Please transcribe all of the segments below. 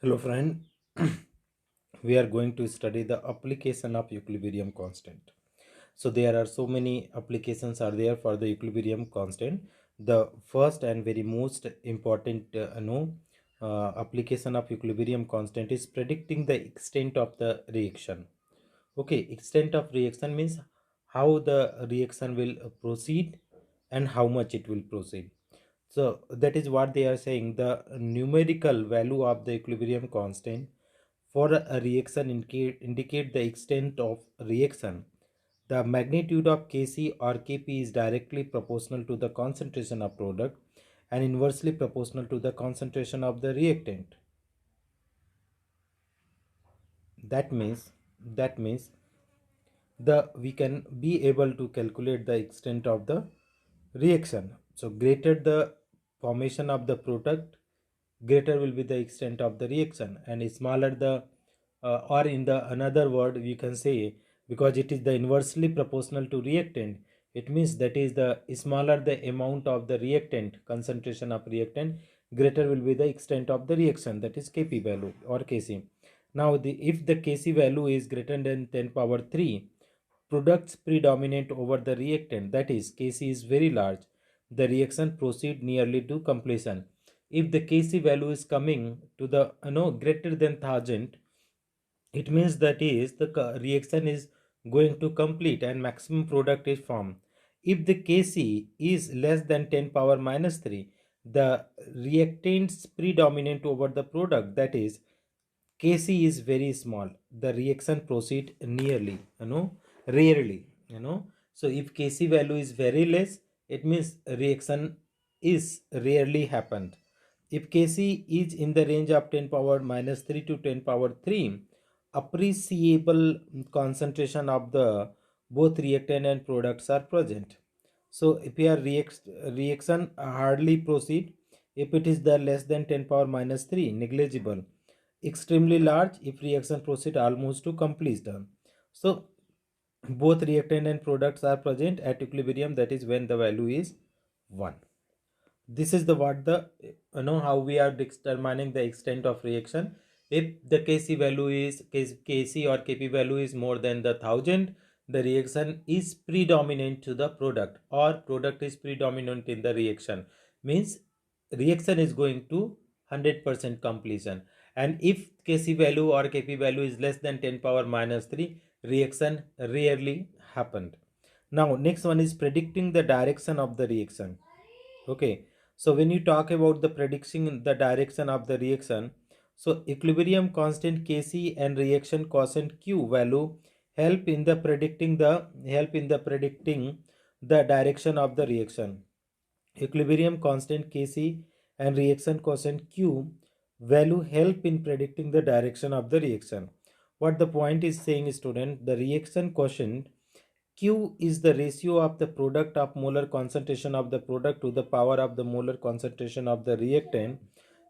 Hello friend, we are going to study the application of equilibrium constant. So there are so many applications are there for the equilibrium constant. The first and very most important application of equilibrium constant is predicting the extent of the reaction. Okay, extent of reaction means how the reaction will proceed and how much it will proceed. So that is what they are saying. The numerical value of the equilibrium constant for a reaction indicate the extent of reaction. The magnitude of Kc or Kp is directly proportional to the concentration of product and inversely proportional to the concentration of the reactant. That means the we can be able to calculate the extent of the reaction. So greater the formation of the product, greater will be the extent of the reaction, and smaller the or in the another word we can say, because it is the inversely proportional to reactant, it means that is the smaller the amount of the reactant, concentration of reactant, greater will be the extent of the reaction, that is Kp value or Kc. Now if the Kc value is greater than 10 power 3, products predominate over the reactant, that is Kc is very large, the reaction proceed nearly to completion. If the Kc value is coming to the greater than 1000, it means that is the reaction is going to complete and maximum product is formed. If the Kc is less than 10 power minus 3, the reactants predominate over the product, that is Kc is very small, the reaction proceed nearly, rarely, So if Kc value is very less, it means reaction is rarely happened. If Kc is in the range of 10 power minus 3 to 10 power 3, appreciable concentration of the both reactant and products are present. So if your reaction hardly proceed, if it is the less than 10 power minus 3, negligible, extremely large if reaction proceed almost to completion. So both reactant and products are present at equilibrium, that is when the value is 1. This is the what the how we are determining the extent of reaction. If the Kc value is Kc or Kp value is more than the 1000, the reaction is predominant to the product, or product is predominant in the reaction, means reaction is going to 100% completion. And if Kc value or Kp value is less than 10 power minus 3, reaction rarely happened. Now next one is predicting the direction of the reaction. Okay, so when you talk about the prediction the direction of the reaction, so equilibrium constant Kc and reaction quotient Q value help in the predicting the direction of the reaction. Equilibrium constant Kc and reaction quotient Q value help in predicting the direction of the reaction. What the point is saying, student, the reaction quotient Q is the ratio of the product of molar concentration of the product to the power of the molar concentration of the reactant,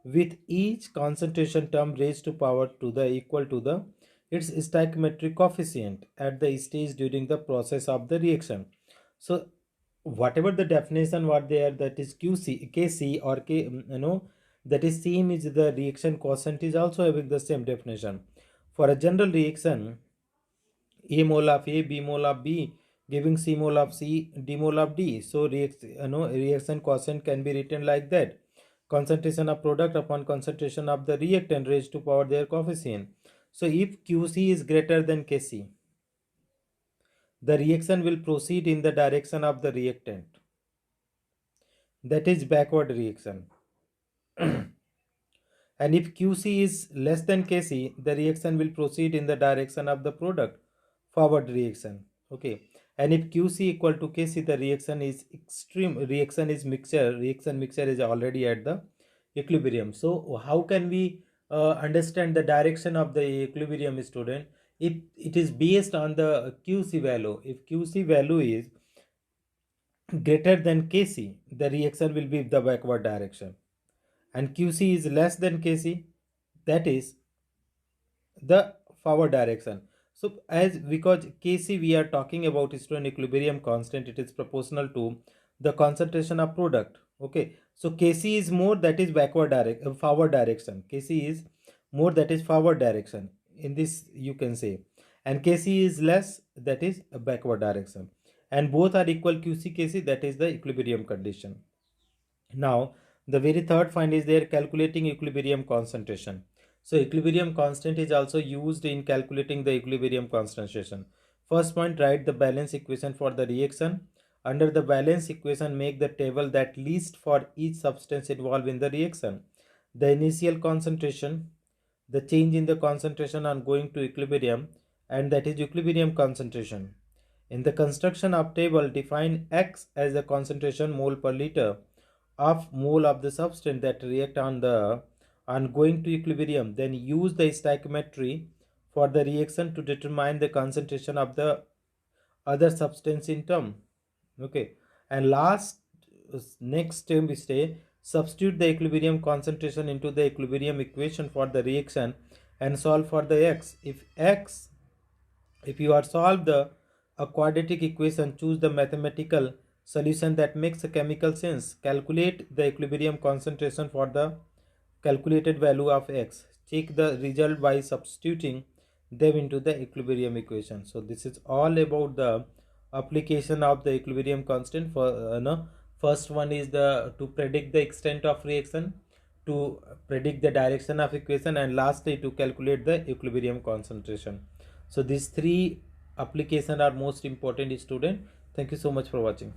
with each concentration term raised to power to the equal to the its stoichiometric coefficient at the stage during the process of the reaction. So whatever the definition what they are, that is QC, Kc or K, that is same is the reaction quotient is also having the same definition. For a general reaction, a mole of A, B mole of B, giving C mole of C, D mole of D. So reaction quotient can be written like that. Concentration of product upon concentration of the reactant raised to power their coefficient. So if QC is greater than Kc, the reaction will proceed in the direction of the reactant. That is backward reaction. And if QC is less than Kc, the reaction will proceed in the direction of the product, forward reaction. Okay. And if QC equal to Kc, the reaction is reaction mixture is already at the equilibrium. So how can we understand the direction of the equilibrium, student? If it is based on the QC value, if QC value is greater than Kc, the reaction will be the backward direction, and Qc is less than Kc, that is the forward direction. So as because Kc we are talking about is to an equilibrium constant, it is proportional to the concentration of product. Okay, so Kc is more, that is forward direction. Kc is more, that is forward direction in this you can say, and Kc is less, that is a backward direction, and both are equal Qc Kc, that is the equilibrium condition. Now the very third find is there, calculating equilibrium concentration. So equilibrium constant is also used in calculating the equilibrium concentration. First point, write the balance equation for the reaction. Under the balance equation, make the table that list for each substance involved in the reaction, the initial concentration, the change in the concentration on going to equilibrium, and that is equilibrium concentration. In the construction of table, define X as the concentration mole per liter of mole of the substance that react on going to equilibrium. Then use the stoichiometry for the reaction to determine the concentration of the other substance in term. Okay, and last next term we say, substitute the equilibrium concentration into the equilibrium equation for the reaction and solve for the X. If you are solved a quadratic equation, choose the mathematical solution that makes a chemical sense. Calculate the equilibrium concentration for the calculated value of X. Check the result by substituting them into the equilibrium equation. So this is all about the application of the equilibrium constant. For no, first one is the to predict the extent of reaction, to predict the direction of equation, and lastly to calculate the equilibrium concentration. So these three applications are most important, student. Thank you so much for watching.